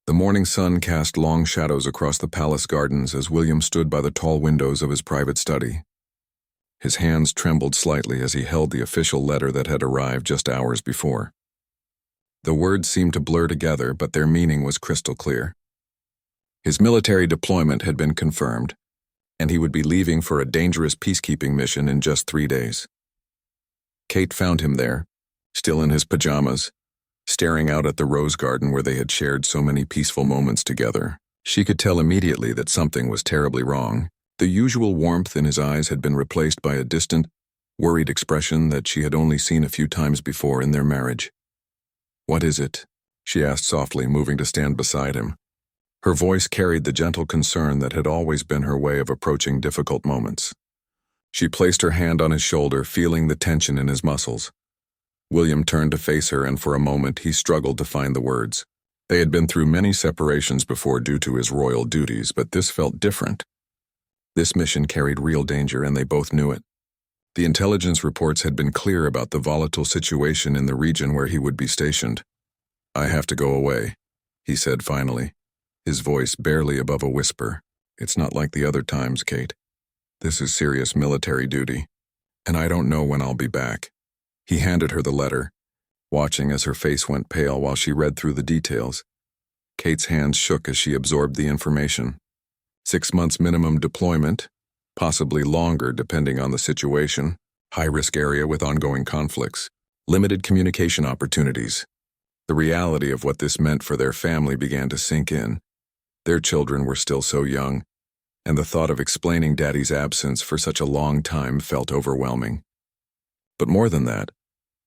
The morning sun cast long shadows across the palace gardens as William stood by the tall windows of his private study. His hands trembled slightly as he held the official letter that had arrived just hours before. The words seemed to blur together, but their meaning was crystal clear. His military deployment had been confirmed, and he would be leaving for a dangerous peacekeeping mission in just 3 days. Kate found him there, still in his pajamas, staring out at the rose garden where they had shared so many peaceful moments together. She could tell immediately that something was terribly wrong. The usual warmth in his eyes had been replaced by a distant, worried expression that she had only seen a few times before in their marriage. "What is it?" she asked softly, moving to stand beside him. Her voice carried the gentle concern that had always been her way of approaching difficult moments. She placed her hand on his shoulder, feeling the tension in his muscles. William turned to face her, and for a moment he struggled to find the words. They had been through many separations before due to his royal duties, but this felt different. This mission carried real danger, and they both knew it. The intelligence reports had been clear about the volatile situation in the region where he would be stationed. "I have to go away," he said finally, his voice barely above a whisper. "It's not like the other times, Kate. This is serious military duty, and I don't know when I'll be back." He handed her the letter, watching as her face went pale while she read through the details. Kate's hands shook as she absorbed the information. 6 months minimum deployment, possibly longer depending on the situation, high-risk area with ongoing conflicts, limited communication opportunities. The reality of what this meant for their family began to sink in. Their children were still so young, and the thought of explaining Daddy's absence for such a long time felt overwhelming. But more than that,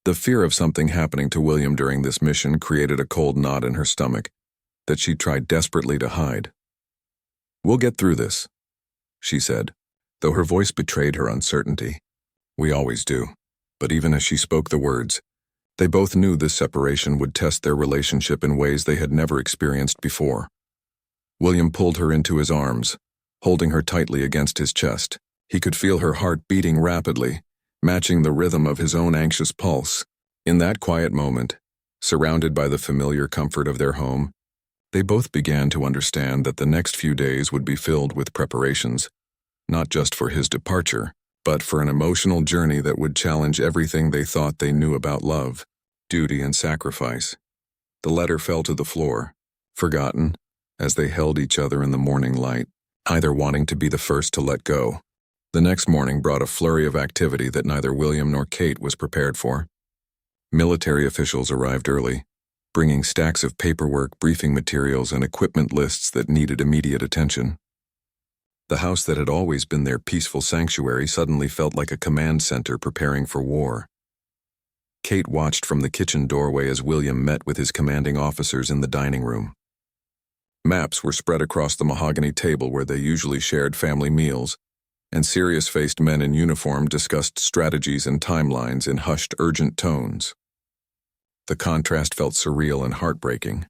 the fear of something happening to William during this mission created a cold knot in her stomach that she tried desperately to hide. "We'll get through this," she said, though her voice betrayed her uncertainty. "We always do." But even as she spoke the words, they both knew this separation would test their relationship in ways they had never experienced before. William pulled her into his arms, holding her tightly against his chest. He could feel her heart beating rapidly, matching the rhythm of his own anxious pulse. In that quiet moment, surrounded by the familiar comfort of their home, they both began to understand that the next few days would be filled with preparations, not just for his departure, but for an emotional journey that would challenge everything they thought they knew about love, duty, and sacrifice. The letter fell to the floor, forgotten, as they held each other in the morning light, either wanting to be the first to let go. The next morning brought a flurry of activity that neither William nor Kate was prepared for. Military officials arrived early, bringing stacks of paperwork, briefing materials, and equipment lists that needed immediate attention. The house that had always been their peaceful sanctuary suddenly felt like a command center preparing for war. Kate watched from the kitchen doorway as William met with his commanding officers in the dining room. Maps were spread across the mahogany table where they usually shared family meals, and serious-faced men in uniform discussed strategies and timelines in hushed, urgent tones. The contrast felt surreal and heartbreaking.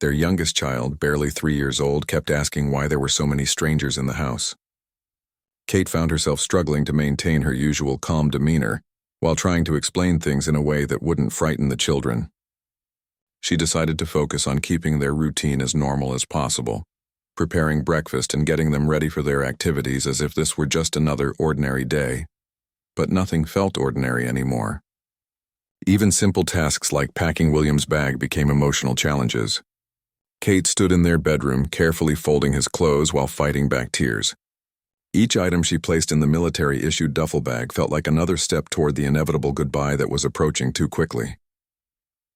Their youngest child, barely 3 years old, kept asking why there were so many strangers in the house. Kate found herself struggling to maintain her usual calm demeanor while trying to explain things in a way that wouldn't frighten the children. She decided to focus on keeping their routine as normal as possible, preparing breakfast and getting them ready for their activities as if this were just another ordinary day. But nothing felt ordinary anymore. Even simple tasks like packing William's bag became emotional challenges. Kate stood in their bedroom, carefully folding his clothes while fighting back tears. Each item she placed in the military-issued duffel bag felt like another step toward the inevitable goodbye that was approaching too quickly.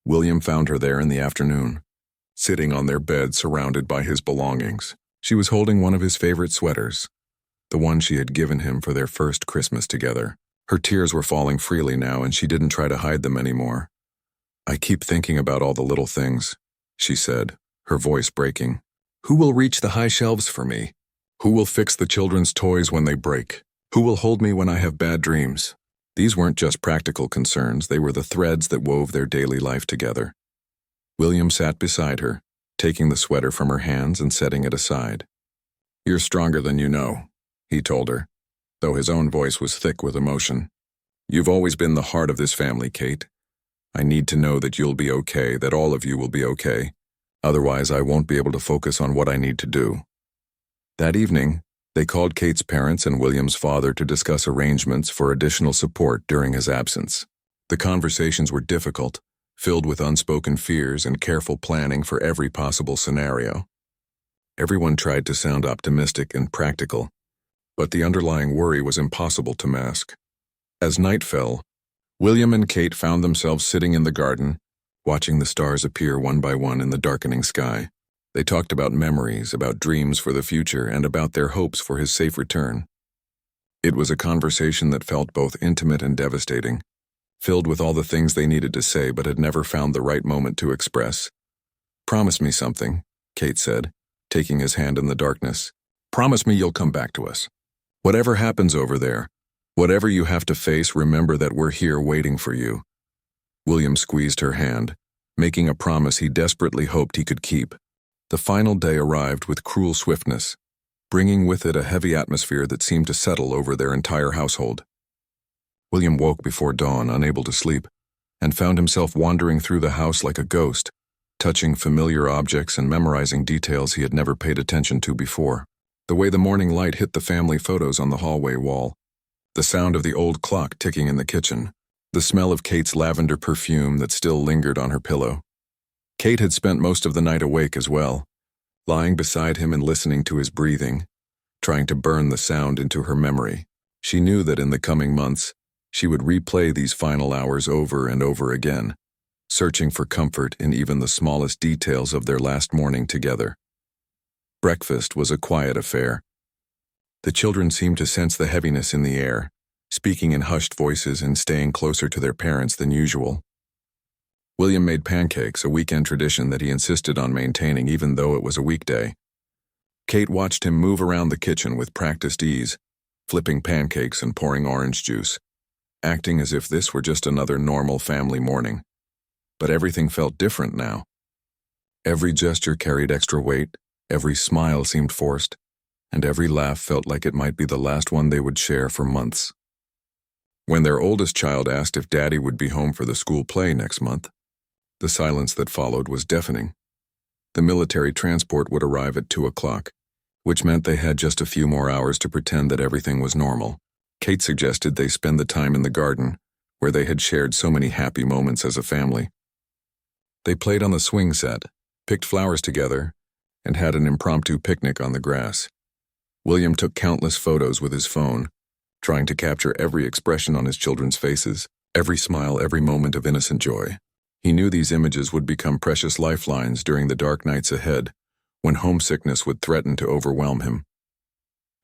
William found her there in the afternoon, sitting on their bed surrounded by his belongings. She was holding one of his favorite sweaters, the one she had given him for their first Christmas together. Her tears were falling freely now, and she didn't try to hide them anymore. "I keep thinking about all the little things," she said, her voice breaking. "Who will reach the high shelves for me? Who will fix the children's toys when they break? Who will hold me when I have bad dreams?" These weren't just practical concerns, they were the threads that wove their daily life together. William sat beside her, taking the sweater from her hands and setting it aside. "You're stronger than you know," he told her, though his own voice was thick with emotion. "You've always been the heart of this family, Kate. I need to know that you'll be okay, that all of you will be okay. Otherwise, I won't be able to focus on what I need to do." That evening, they called Kate's parents and William's father to discuss arrangements for additional support during his absence. The conversations were difficult, filled with unspoken fears and careful planning for every possible scenario. Everyone tried to sound optimistic and practical, but the underlying worry was impossible to mask. As night fell, William and Kate found themselves sitting in the garden, watching the stars appear one by one in the darkening sky. They talked about memories, about dreams for the future, and about their hopes for his safe return. It was a conversation that felt both intimate and devastating, filled with all the things they needed to say but had never found the right moment to express. "Promise me something," Kate said, taking his hand in the darkness. "Promise me you'll come back to us. Whatever happens over there, whatever you have to face, remember that we're here waiting for you." William squeezed her hand, making a promise he desperately hoped he could keep. The final day arrived with cruel swiftness, bringing with it a heavy atmosphere that seemed to settle over their entire household. William woke before dawn, unable to sleep, and found himself wandering through the house like a ghost, touching familiar objects and memorizing details he had never paid attention to before. The way the morning light hit the family photos on the hallway wall, the sound of the old clock ticking in the kitchen, the smell of Kate's lavender perfume that still lingered on her pillow. Kate had spent most of the night awake as well, lying beside him and listening to his breathing, trying to burn the sound into her memory. She knew that in the coming months, she would replay these final hours over and over again, searching for comfort in even the smallest details of their last morning together. Breakfast was a quiet affair. The children seemed to sense the heaviness in the air, speaking in hushed voices and staying closer to their parents than usual. William made pancakes, a weekend tradition that he insisted on maintaining even though it was a weekday. Kate watched him move around the kitchen with practiced ease, flipping pancakes and pouring orange juice, acting as if this were just another normal family morning. But everything felt different now. Every gesture carried extra weight, every smile seemed forced, and every laugh felt like it might be the last one they would share for months. When their oldest child asked if Daddy would be home for the school play next month, the silence that followed was deafening. The military transport would arrive at 2 o'clock, which meant they had just a few more hours to pretend that everything was normal. Kate suggested they spend the time in the garden, where they had shared so many happy moments as a family. They played on the swing set, picked flowers together, and had an impromptu picnic on the grass. William took countless photos with his phone, trying to capture every expression on his children's faces, every smile, every moment of innocent joy. He knew these images would become precious lifelines during the dark nights ahead, when homesickness would threaten to overwhelm him.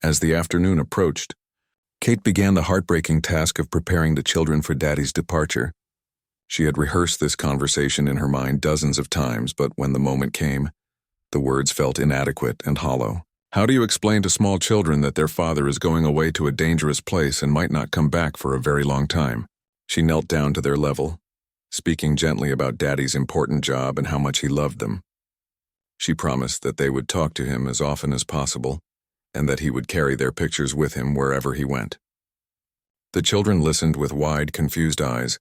As the afternoon approached, Kate began the heartbreaking task of preparing the children for Daddy's departure. She had rehearsed this conversation in her mind dozens of times, but when the moment came, the words felt inadequate and hollow. How do you explain to small children that their father is going away to a dangerous place and might not come back for a very long time? She knelt down to their level, speaking gently about Daddy's important job and how much he loved them. She promised that they would talk to him as often as possible, and that he would carry their pictures with him wherever he went. The children listened with wide, confused eyes,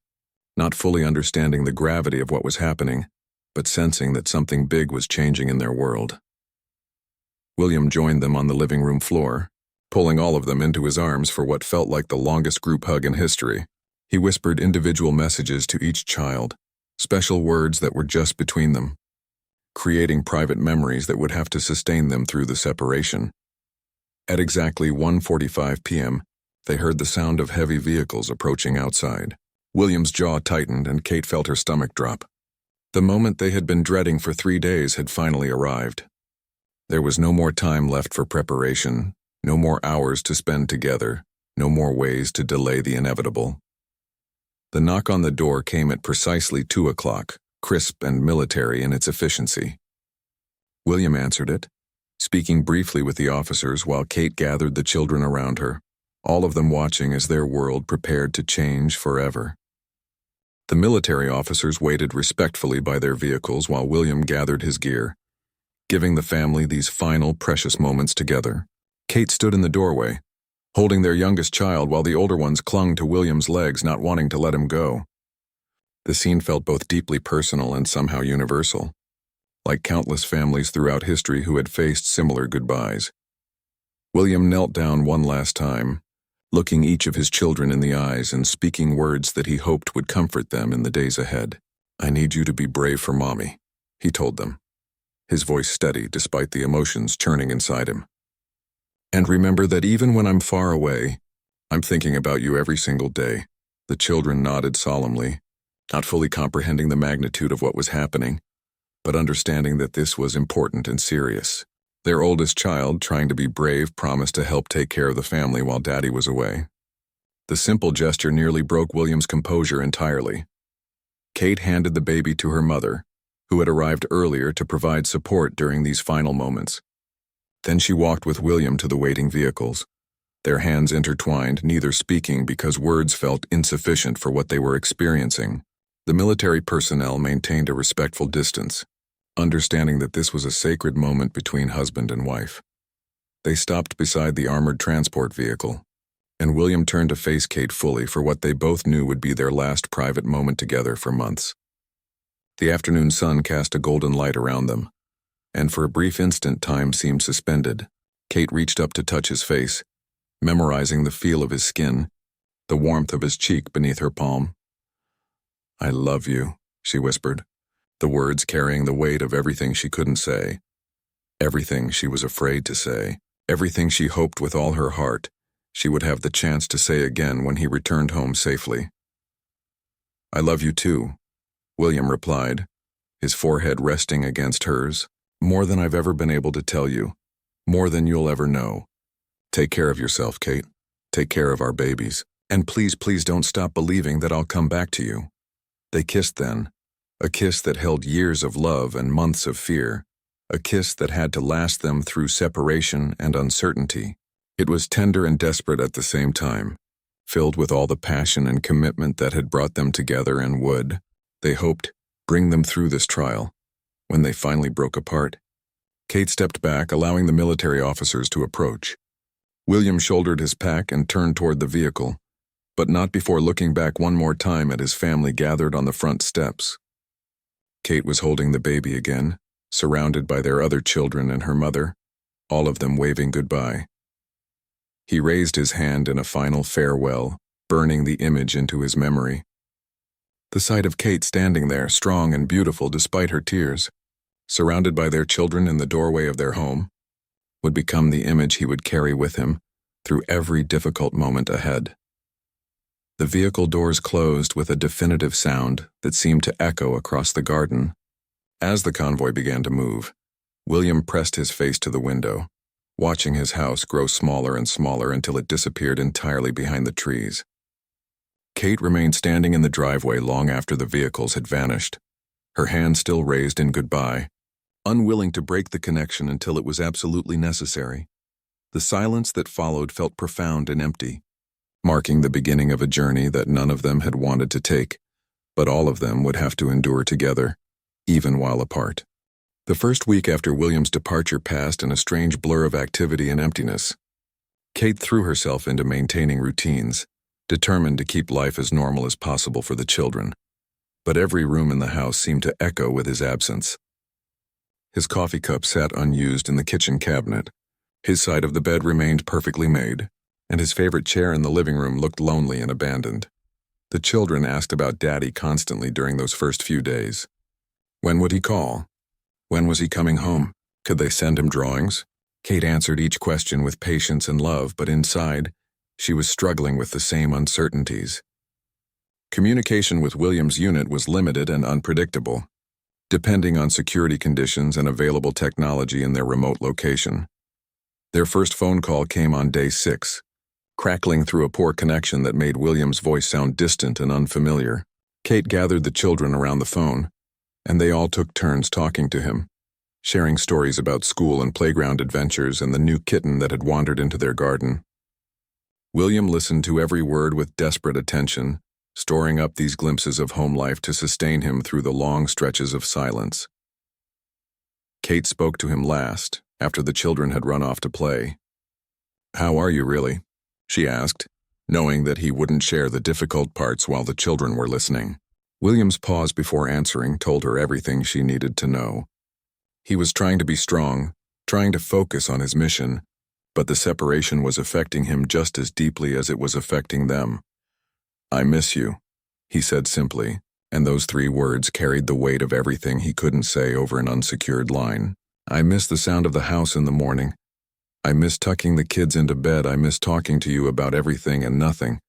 not fully understanding the gravity of what was happening, but sensing that something big was changing in their world. William joined them on the living room floor, pulling all of them into his arms for what felt like the longest group hug in history. He whispered individual messages to each child, special words that were just between them, creating private memories that would have to sustain them through the separation. At exactly 1:45 p.m., they heard the sound of heavy vehicles approaching outside. William's jaw tightened and Kate felt her stomach drop. The moment they had been dreading for 3 days had finally arrived. There was no more time left for preparation, no more hours to spend together, no more ways to delay the inevitable. The knock on the door came at precisely 2 o'clock, crisp and military in its efficiency. William answered it, speaking briefly with the officers while Kate gathered the children around her, all of them watching as their world prepared to change forever. The military officers waited respectfully by their vehicles while William gathered his gear, giving the family these final precious moments together. Kate stood in the doorway, holding their youngest child while the older ones clung to William's legs, not wanting to let him go. The scene felt both deeply personal and somehow universal. like countless families throughout history who had faced similar goodbyes. William knelt down one last time, looking each of his children in the eyes and speaking words that he hoped would comfort them in the days ahead. "I need you to be brave for Mommy," he told them, his voice steady despite the emotions churning inside him. "And remember that even when I'm far away, I'm thinking about you every single day." The children nodded solemnly, not fully comprehending the magnitude of what was happening, but understanding that this was important and serious. Their oldest child, trying to be brave, promised to help take care of the family while Daddy was away. The simple gesture nearly broke William's composure entirely. Kate handed the baby to her mother, who had arrived earlier to provide support during these final moments. Then she walked with William to the waiting vehicles, their hands intertwined, neither speaking because words felt insufficient for what they were experiencing. The military personnel maintained a respectful distance, understanding that this was a sacred moment between husband and wife. They stopped beside the armored transport vehicle, and William turned to face Kate fully for what they both knew would be their last private moment together for months. The afternoon sun cast a golden light around them, and for a brief instant time seemed suspended. Kate reached up to touch his face, memorizing the feel of his skin, the warmth of his cheek beneath her palm. "I love you," she whispered, the words carrying the weight of everything she couldn't say, everything she was afraid to say, everything she hoped with all her heart she would have the chance to say again when he returned home safely. "I love you too," William replied, his forehead resting against hers. "More than I've ever been able to tell you, more than you'll ever know. Take care of yourself, Kate. Take care of our babies. And please, please don't stop believing that I'll come back to you." They kissed then, a kiss that held years of love and months of fear, a kiss that had to last them through separation and uncertainty. It was tender and desperate at the same time, filled with all the passion and commitment that had brought them together and would, they hoped, bring them through this trial. When they finally broke apart, Kate stepped back, allowing the military officers to approach. William shouldered his pack and turned toward the vehicle, but not before looking back one more time at his family gathered on the front steps. Kate was holding the baby again, surrounded by their other children and her mother, all of them waving goodbye. He raised his hand in a final farewell, burning the image into his memory. The sight of Kate standing there, strong and beautiful despite her tears, surrounded by their children in the doorway of their home, would become the image he would carry with him through every difficult moment ahead. The vehicle doors closed with a definitive sound that seemed to echo across the garden. As the convoy began to move, William pressed his face to the window, watching his house grow smaller and smaller until it disappeared entirely behind the trees. Kate remained standing in the driveway long after the vehicles had vanished, her hand still raised in goodbye, unwilling to break the connection until it was absolutely necessary. The silence that followed felt profound and empty, marking the beginning of a journey that none of them had wanted to take, but all of them would have to endure together, even while apart. The first week after William's departure passed in a strange blur of activity and emptiness. Kate threw herself into maintaining routines, determined to keep life as normal as possible for the children. But every room in the house seemed to echo with his absence. His coffee cup sat unused in the kitchen cabinet. His side of the bed remained perfectly made, and his favorite chair in the living room looked lonely and abandoned. The children asked about Daddy constantly during those first few days. When would he call? When was he coming home? Could they send him drawings? Kate answered each question with patience and love, but inside, she was struggling with the same uncertainties. Communication with William's unit was limited and unpredictable, depending on security conditions and available technology in their remote location. Their first phone call came on day 6, crackling through a poor connection that made William's voice sound distant and unfamiliar. Kate gathered the children around the phone, and they all took turns talking to him, sharing stories about school and playground adventures and the new kitten that had wandered into their garden. William listened to every word with desperate attention, storing up these glimpses of home life to sustain him through the long stretches of silence. Kate spoke to him last, after the children had run off to play. "How are you really?" she asked, knowing that he wouldn't share the difficult parts while the children were listening. William's pause before answering told her everything she needed to know. He was trying to be strong, trying to focus on his mission, but the separation was affecting him just as deeply as it was affecting them. "I miss you," he said simply, and those 3 words carried the weight of everything he couldn't say over an unsecured line. "I miss the sound of the house in the morning. I miss tucking the kids into bed. I miss talking to you about everything and nothing.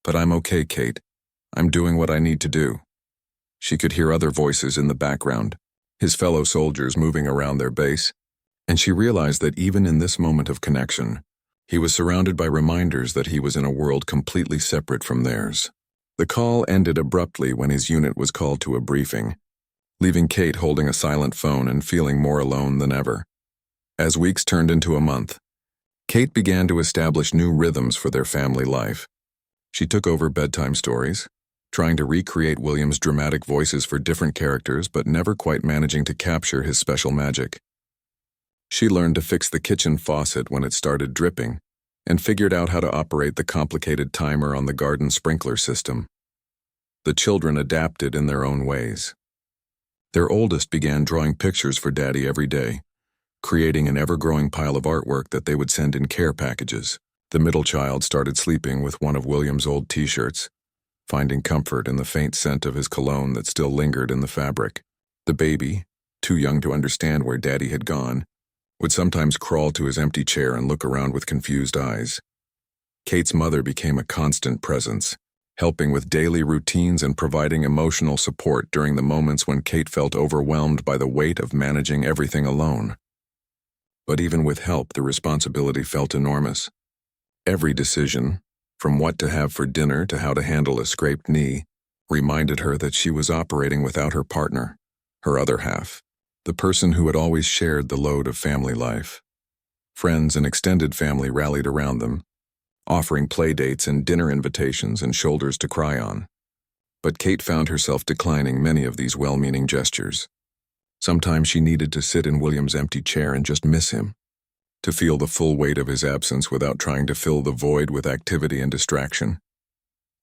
But I'm okay, Kate. I'm doing what I need to do." She could hear other voices in the background, his fellow soldiers moving around their base, and she realized that even in this moment of connection, he was surrounded by reminders that he was in a world completely separate from theirs. The call ended abruptly when his unit was called to a briefing, leaving Kate holding a silent phone and feeling more alone than ever. As weeks turned into a month, Kate began to establish new rhythms for their family life. She took over bedtime stories, trying to recreate William's dramatic voices for different characters but never quite managing to capture his special magic. She learned to fix the kitchen faucet when it started dripping, and figured out how to operate the complicated timer on the garden sprinkler system. The children adapted in their own ways. Their oldest began drawing pictures for Daddy every day, creating an ever-growing pile of artwork that they would send in care packages. The middle child started sleeping with one of William's old t-shirts, finding comfort in the faint scent of his cologne that still lingered in the fabric. The baby, too young to understand where Daddy had gone, would sometimes crawl to his empty chair and look around with confused eyes. Kate's mother became a constant presence, helping with daily routines and providing emotional support during the moments when Kate felt overwhelmed by the weight of managing everything alone. But even with help, the responsibility felt enormous. Every decision, from what to have for dinner to how to handle a scraped knee, reminded her that she was operating without her partner, her other half, the person who had always shared the load of family life. Friends and extended family rallied around them, offering play dates and dinner invitations and shoulders to cry on. But Kate found herself declining many of these well-meaning gestures. Sometimes she needed to sit in William's empty chair and just miss him, to feel the full weight of his absence without trying to fill the void with activity and distraction.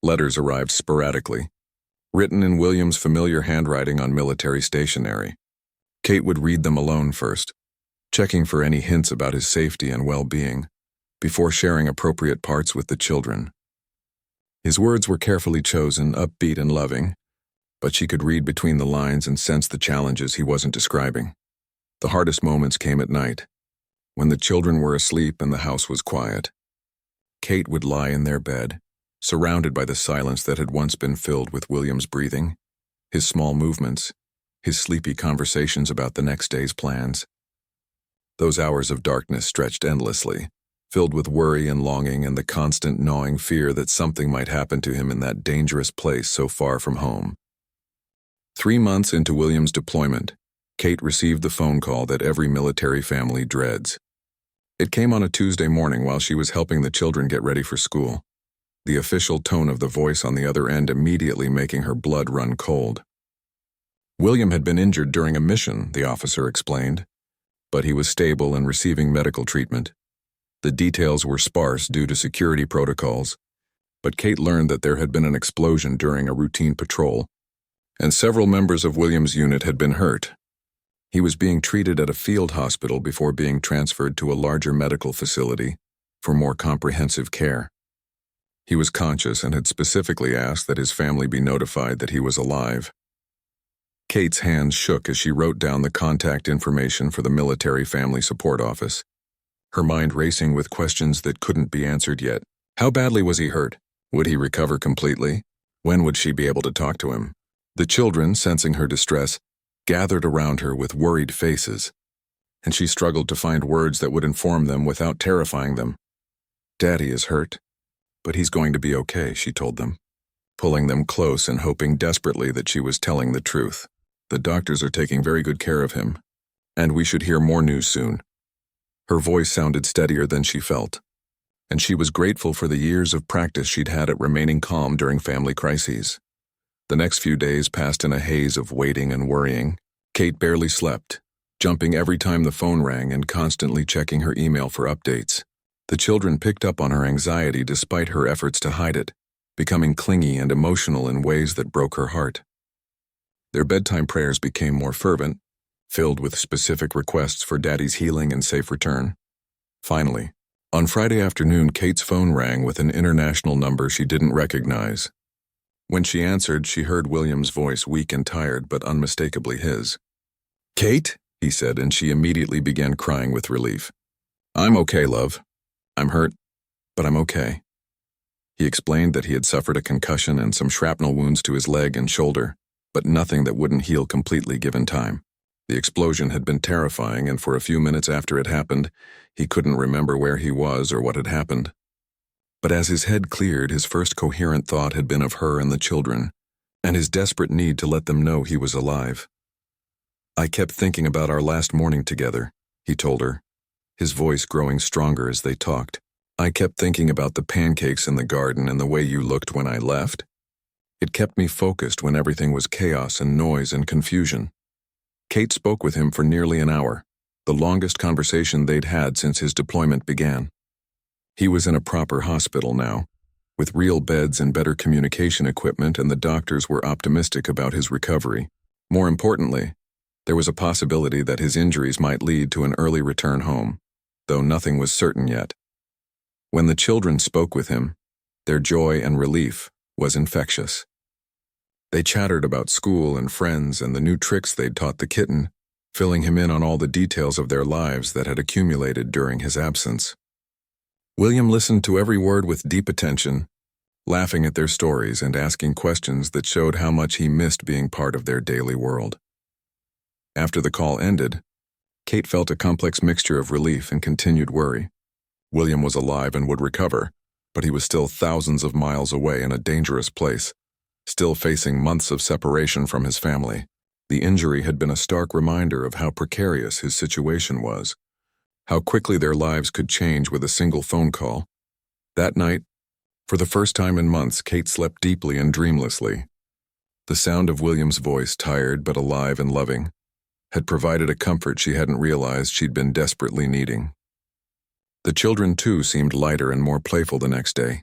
Letters arrived sporadically, written in William's familiar handwriting on military stationery. Kate would read them alone first, checking for any hints about his safety and well-being, before sharing appropriate parts with the children. His words were carefully chosen, upbeat and loving, but she could read between the lines and sense the challenges he wasn't describing. The hardest moments came at night, when the children were asleep and the house was quiet. Kate would lie in their bed, surrounded by the silence that had once been filled with William's breathing, his small movements, his sleepy conversations about the next day's plans. Those hours of darkness stretched endlessly, filled with worry and longing and the constant gnawing fear that something might happen to him in that dangerous place so far from home. 3 months into William's deployment, Kate received the phone call that every military family dreads. It came on a Tuesday morning while she was helping the children get ready for school, the official tone of the voice on the other end immediately making her blood run cold. William had been injured during a mission, the officer explained, but he was stable and receiving medical treatment. The details were sparse due to security protocols, but Kate learned that there had been an explosion during a routine patrol, and several members of William's unit had been hurt. He was being treated at a field hospital before being transferred to a larger medical facility for more comprehensive care. He was conscious and had specifically asked that his family be notified that he was alive. Kate's hands shook as she wrote down the contact information for the Military Family Support Office, her mind racing with questions that couldn't be answered yet. How badly was he hurt? Would he recover completely? When would she be able to talk to him? The children, sensing her distress, gathered around her with worried faces, and she struggled to find words that would inform them without terrifying them. "Daddy is hurt, but he's going to be okay," she told them, pulling them close and hoping desperately that she was telling the truth. "The doctors are taking very good care of him, and we should hear more news soon." Her voice sounded steadier than she felt, and she was grateful for the years of practice she'd had at remaining calm during family crises. The next few days passed in a haze of waiting and worrying. Kate barely slept, jumping every time the phone rang and constantly checking her email for updates. The children picked up on her anxiety despite her efforts to hide it, becoming clingy and emotional in ways that broke her heart. Their bedtime prayers became more fervent, filled with specific requests for Daddy's healing and safe return. Finally, on Friday afternoon, Kate's phone rang with an international number she didn't recognize. When she answered, she heard William's voice, weak and tired, but unmistakably his. "Kate?" he said, and she immediately began crying with relief. "I'm okay, love. I'm hurt, but I'm okay." He explained that he had suffered a concussion and some shrapnel wounds to his leg and shoulder, but nothing that wouldn't heal completely given time. The explosion had been terrifying, and for a few minutes after it happened, he couldn't remember where he was or what had happened. But as his head cleared, his first coherent thought had been of her and the children, and his desperate need to let them know he was alive. "I kept thinking about our last morning together," he told her, his voice growing stronger as they talked. "I kept thinking about the pancakes in the garden and the way you looked when I left. It kept me focused when everything was chaos and noise and confusion." Kate spoke with him for nearly an hour, the longest conversation they'd had since his deployment began. He was in a proper hospital now, with real beds and better communication equipment, and the doctors were optimistic about his recovery. More importantly, there was a possibility that his injuries might lead to an early return home, though nothing was certain yet. When the children spoke with him, their joy and relief was infectious. They chattered about school and friends and the new tricks they'd taught the kitten, filling him in on all the details of their lives that had accumulated during his absence. William listened to every word with deep attention, laughing at their stories and asking questions that showed how much he missed being part of their daily world. After the call ended, Kate felt a complex mixture of relief and continued worry. William was alive and would recover, but he was still thousands of miles away in a dangerous place, still facing months of separation from his family. The injury had been a stark reminder of how precarious his situation was, how quickly their lives could change with a single phone call. That night, for the first time in months, Kate slept deeply and dreamlessly. The sound of William's voice, tired but alive and loving, had provided a comfort she hadn't realized she'd been desperately needing. The children, too, seemed lighter and more playful the next day,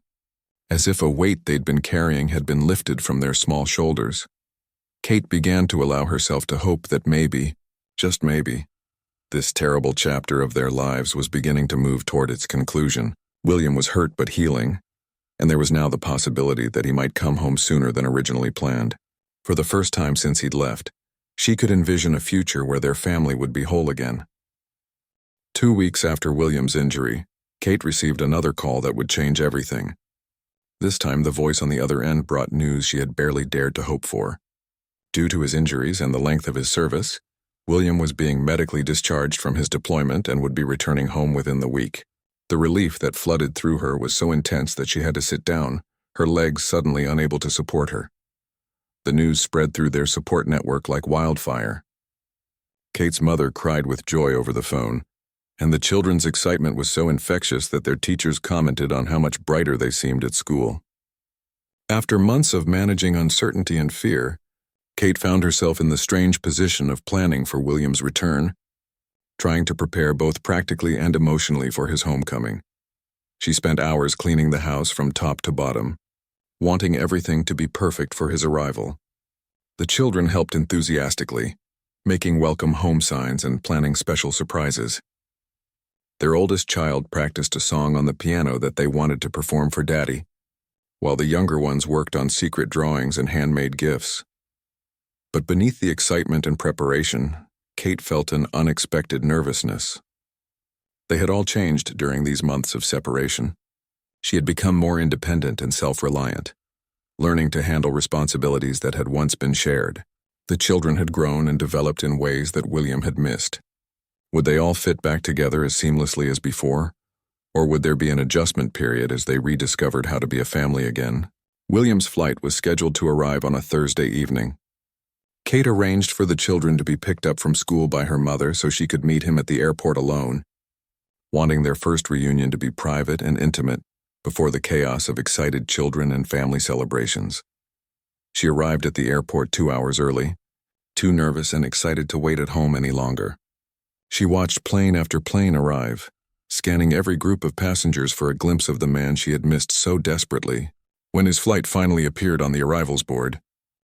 as if a weight they'd been carrying had been lifted from their small shoulders. Kate began to allow herself to hope that maybe, just maybe, this terrible chapter of their lives was beginning to move toward its conclusion. William was hurt but healing, and there was now the possibility that he might come home sooner than originally planned. For the first time since he'd left, she could envision a future where their family would be whole again. 2 weeks after William's injury, Kate received another call that would change everything. This time, the voice on the other end brought news she had barely dared to hope for. Due to his injuries and the length of his service, William was being medically discharged from his deployment and would be returning home within the week. The relief that flooded through her was so intense that she had to sit down, her legs suddenly unable to support her. The news spread through their support network like wildfire. Kate's mother cried with joy over the phone, and the children's excitement was so infectious that their teachers commented on how much brighter they seemed at school. After months of managing uncertainty and fear, Kate found herself in the strange position of planning for William's return, trying to prepare both practically and emotionally for his homecoming. She spent hours cleaning the house from top to bottom, wanting everything to be perfect for his arrival. The children helped enthusiastically, making welcome home signs and planning special surprises. Their oldest child practiced a song on the piano that they wanted to perform for Daddy, while the younger ones worked on secret drawings and handmade gifts. But beneath the excitement and preparation, Kate felt an unexpected nervousness. They had all changed during these months of separation. She had become more independent and self-reliant, learning to handle responsibilities that had once been shared. The children had grown and developed in ways that William had missed. Would they all fit back together as seamlessly as before? Or would there be an adjustment period as they rediscovered how to be a family again? William's flight was scheduled to arrive on a Thursday evening. Kate arranged for the children to be picked up from school by her mother so she could meet him at the airport alone, wanting their first reunion to be private and intimate before the chaos of excited children and family celebrations. She arrived at the airport 2 hours early, too nervous and excited to wait at home any longer. She watched plane after plane arrive, scanning every group of passengers for a glimpse of the man she had missed so desperately. When his flight finally appeared on the arrivals board,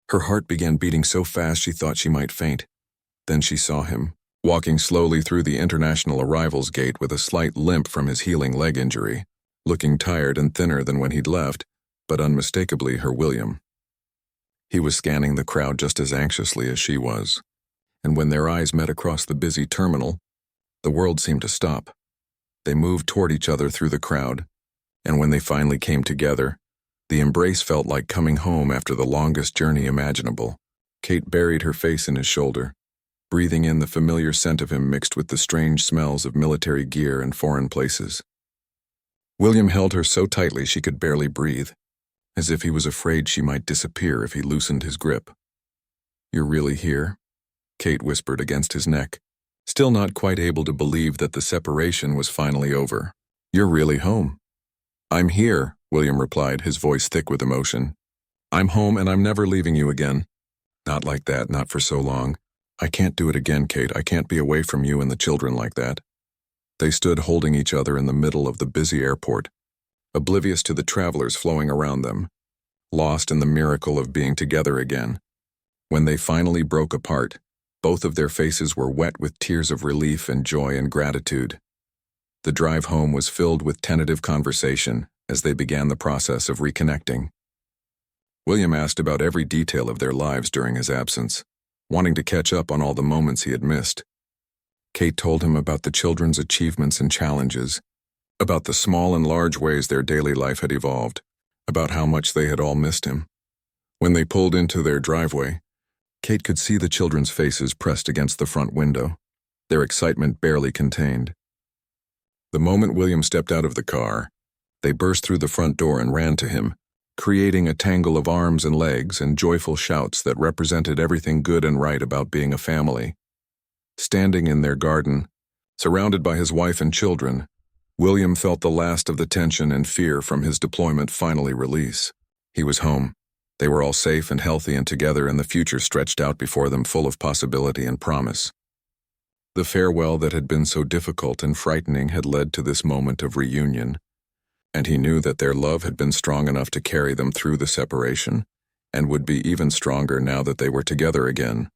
her heart began beating so fast she thought she might faint. Then she saw him, walking slowly through the international arrivals gate with a slight limp from his healing leg injury, looking tired and thinner than when he'd left, but unmistakably her William. He was scanning the crowd just as anxiously as she was, and when their eyes met across the busy terminal, the world seemed to stop. They moved toward each other through the crowd, and when they finally came together, the embrace felt like coming home after the longest journey imaginable. Kate buried her face in his shoulder, breathing in the familiar scent of him mixed with the strange smells of military gear and foreign places. William held her so tightly she could barely breathe, as if he was afraid she might disappear if he loosened his grip. "You're really here?" Kate whispered against his neck, still not quite able to believe that the separation was finally over. "You're really home." "I'm here," William replied, his voice thick with emotion. "I'm home and I'm never leaving you again." "Not like that, not for so long. I can't do it again, Kate. I can't be away from you and the children like that." They stood holding each other in the middle of the busy airport, oblivious to the travelers flowing around them, lost in the miracle of being together again. When they finally broke apart, both of their faces were wet with tears of relief and joy and gratitude. The drive home was filled with tentative conversation as they began the process of reconnecting. William asked about every detail of their lives during his absence, wanting to catch up on all the moments he had missed. Kate told him about the children's achievements and challenges, about the small and large ways their daily life had evolved, about how much they had all missed him. When they pulled into their driveway, Kate could see the children's faces pressed against the front window, their excitement barely contained. The moment William stepped out of the car, they burst through the front door and ran to him, creating a tangle of arms and legs and joyful shouts that represented everything good and right about being a family. Standing in their garden, surrounded by his wife and children, William felt the last of the tension and fear from his deployment finally release. He was home. They were all safe and healthy and together, and the future stretched out before them full of possibility and promise. The farewell that had been so difficult and frightening had led to this moment of reunion, and he knew that their love had been strong enough to carry them through the separation, and would be even stronger now that they were together again.